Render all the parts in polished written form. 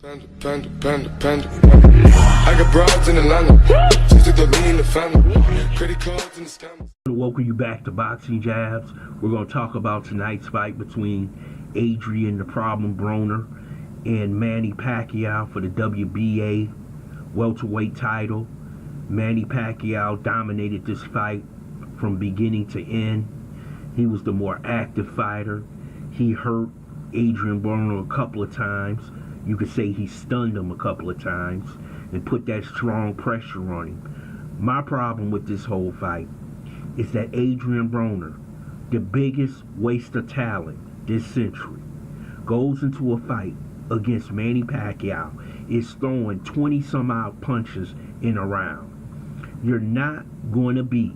Panda. I got broads in Atlanta. Just took the lean in the family. Credit cards and the scammers. Welcome you back to Boxing Jabs. We're going to talk about tonight's fight between Adrien "The Problem" Broner and Manny Pacquiao for the WBA welterweight title. Manny Pacquiao dominated this fight from beginning to end. He was the more active fighter. He hurt Adrien Broner a couple of times. You could say he stunned him a couple of times and put that strong pressure on him. My problem with this whole fight is that Adrien Broner, the biggest waste of talent this century, goes into a fight against Manny Pacquiao, is throwing 20-some-odd punches in a round. You're not going to beat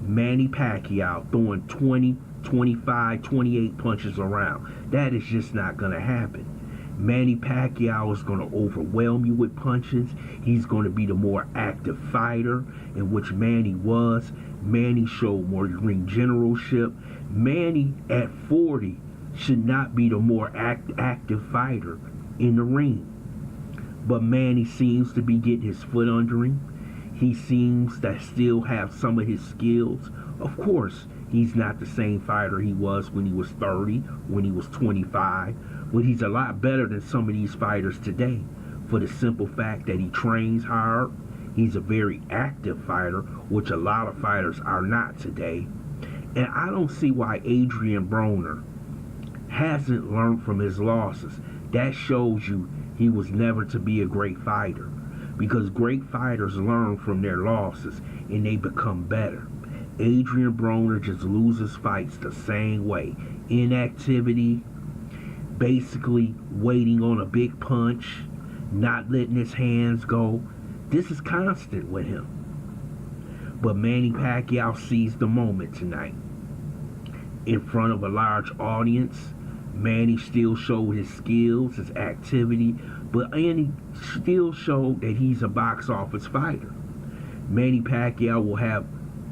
Manny Pacquiao throwing 20, 25, 28 punches around. That is just not going to happen. Manny Pacquiao is going to overwhelm you with punches. He's going to be the more active fighter, in which Manny was. Manny showed more ring generalship. Manny at 40 should not be the more active fighter in the ring. But Manny seems to be getting his foot under him. He seems to still have some of his skills. Of course, he's not the same fighter he was when he was 30, when he was 25. But he's a lot better than some of these fighters today, for the simple fact that he trains hard. He's a very active fighter, which a lot of fighters are not today. And I don't see why Adrien Broner hasn't learned from his losses. That shows you he was never to be a great fighter, because great fighters learn from their losses and they become better. Adrien Broner just loses fights the same way. Inactivity, basically waiting on a big punch, not letting his hands go. This is constant with him. But Manny Pacquiao seized the moment tonight. In front of a large audience, Manny still showed his skills, his activity, but Manny still showed that he's a box office fighter. Manny Pacquiao will have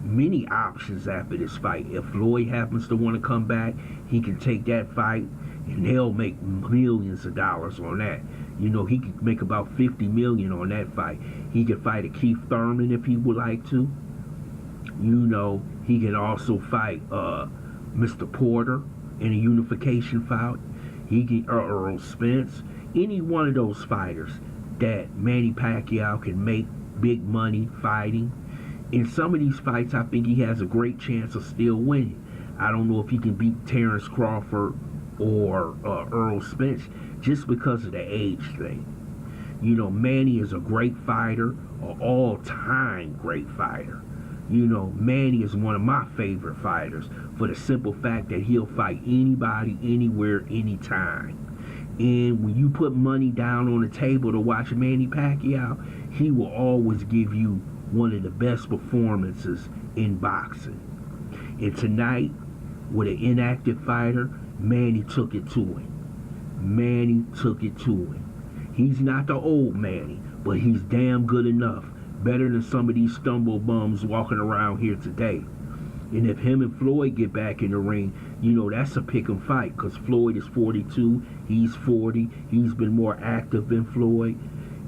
many options after this fight. If Floyd happens to want to come back, he can take that fight and they'll make millions of dollars on that. You know, he could make about $50 million on that fight. He could fight a Keith Thurman if he would like to. You know, he can also fight Mr. Porter in a unification fight. He can Earl Spence. Any one of those fighters that Manny Pacquiao can make big money fighting. In some of these fights, I think he has a great chance of still winning. I don't know if he can beat Terrence Crawford or Earl Spence just because of the age thing. You know, Manny is a great fighter, an all-time great fighter. You know, Manny is one of my favorite fighters for the simple fact that he'll fight anybody, anywhere, anytime. And when you put money down on the table to watch Manny Pacquiao, he will always give you one of the best performances in boxing. And tonight, with an inactive fighter, Manny took it to him. Manny took it to him. He's not the old Manny, but he's damn good enough. Better than some of these stumble bums walking around here today. And if him and Floyd get back in the ring, you know, that's a pick 'em fight, because Floyd is 42, he's 40, he's been more active than Floyd.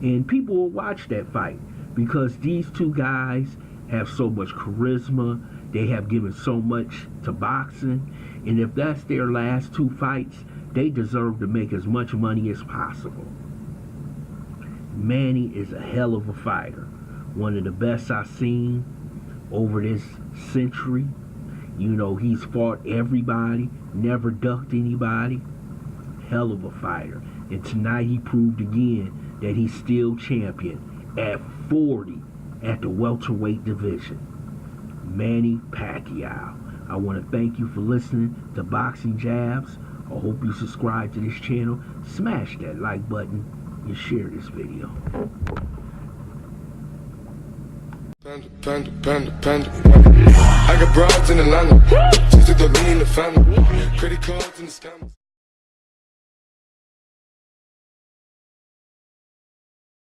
And people will watch that fight, because these two guys have so much charisma, they have given so much to boxing, and if that's their last two fights, they deserve to make as much money as possible. Manny is a hell of a fighter, one of the best I've seen over this century. You know, he's fought everybody, never ducked anybody. Hell of a fighter. And tonight he proved again that he's still champion at 40 at the welterweight division. Manny Pacquiao. I want to thank you for listening to Boxing Jabs. I hope you subscribe to this channel. Smash that like button and share this video. Panda. I got broads in Atlanta. Just took the lean in the family. Credit cards and the scammers.